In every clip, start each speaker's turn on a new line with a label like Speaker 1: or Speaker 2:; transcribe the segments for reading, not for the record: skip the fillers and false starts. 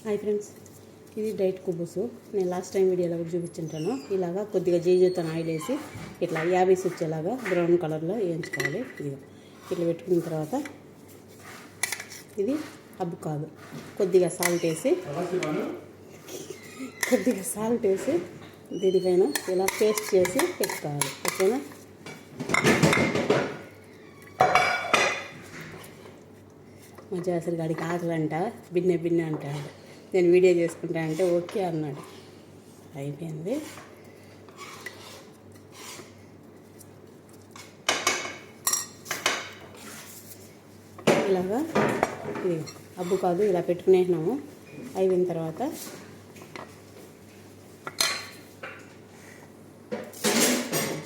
Speaker 1: Hi friends, ఇది diet కుబుసు. నేను last time వీడియోలో చూపించుంటాను. ఇలాగా కొద్దిగా జీజీతో ఆయిల్ వేసి ఇట్లా 50 వచ్చేలాగా బ్రౌన్ కలర్లో వేయించుకోవాలి. ఇది ఇట్లా పెట్టుకున్న తర్వాత ఇది అబ్బుకాదు, కొద్దిగా సాల్ట్ వేసి దీనిపైన ఇలా పేస్ట్ చేసి పెట్టుకోవాలి. ఓకేనా? మా జాసరి గాడికి ఆకలంట, బిన్నె అంటాడు. నేను వీడియో చేసుకుంటా అంటే ఓకే అన్నాడు. అయిపోయింది. ఇలాగా ఇది అబ్బు కాదు, ఇలా పెట్టుకునేసినాము. అయిపోయిన తర్వాత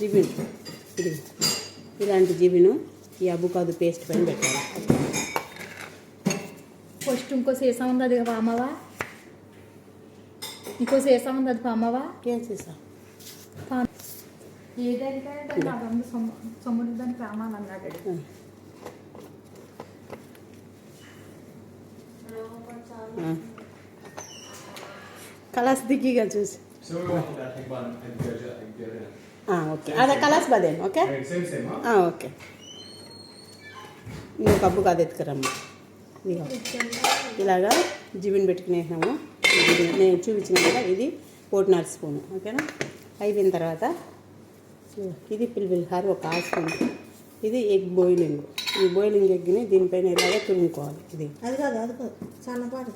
Speaker 1: జిబిన్, ఇది ఇలాంటి జిబిను ఈ అబ్బు కాదు పేస్ట్ పైన పెట్టాలి.
Speaker 2: ఫస్ట్ ఇంకో సీసా ఉంది, అది పామవా? ఇంకో సీసా ఉంది, అది పామవా?
Speaker 1: ఏం సీసా?
Speaker 2: ఏదైతే నాదంతా సముద్రాన్ని పామాలన్నాడు.
Speaker 1: కలాస్ దిగ్గిగా చూసి ఓకే, అదే కలాస్ బదేను. ఓకే ఓకే, ఇంకొక కబ్బు కాదు ఎత్తుకురమ్మ. ఇలాగా జిబిన్ పెట్టుకునేసాము. నేను చూపించిన కదా, ఇది 1.5 స్పూను. ఓకేనా? అయిపోయిన తర్వాత ఇది పిల్లిహార ఒక 1/2 స్పూన్. ఇది ఎగ్ బాయిలింగ్. ఈ బాయిలింగ్ ఎగ్ని దీనిపైన ఇలాగా తురుముకోవాలి. ఇది
Speaker 2: అది కాదు సన్నపాటు.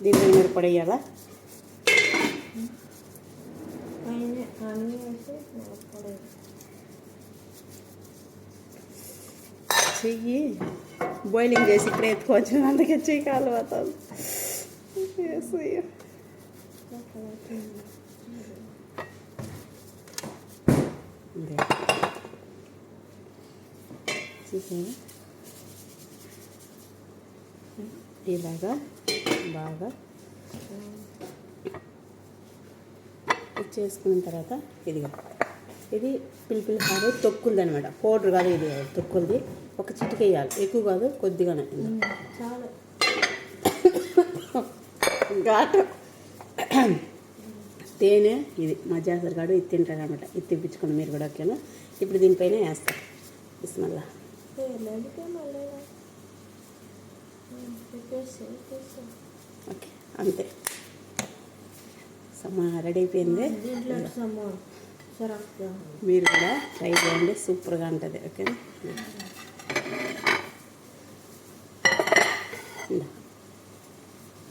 Speaker 1: దీనిపైన మిరపొడి వేయాలా? చెయ్యి బాయిలింగ్ చేసి ఇప్పుడే ఎత్తుకోవచ్చు, అందుకే చెయ్యి కాలు పోతుంది. చూసాను, ఇలాగా బాగా చేసుకున్న తర్వాత ఇది పిల్లిహార తొక్కులది అనమాట. పౌడర్ కాదు, ఇది తొక్కులది. ఒక చిటిక వేయాలి, ఎక్కువ కాదు, కొద్దిగానే.
Speaker 2: చాలా
Speaker 1: ఘాటు తేనె. ఇది మా జాసర్ గాడు ఇది తింటాడు అనమాట. ఇది తెప్పించుకోండి మీరు కూడా. ఓకేనా? ఇప్పుడు దీనిపైన వేస్తాం. బిస్మిల్లా. ఓకే, అంతే. సమ్మా రెడీ అయిపోయింది. మీరు కూడా ట్రై చేయండి, సూపర్గా ఉంటుంది. ఓకేనా?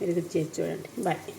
Speaker 1: మీరు చేసి చూడండి. బాయ్.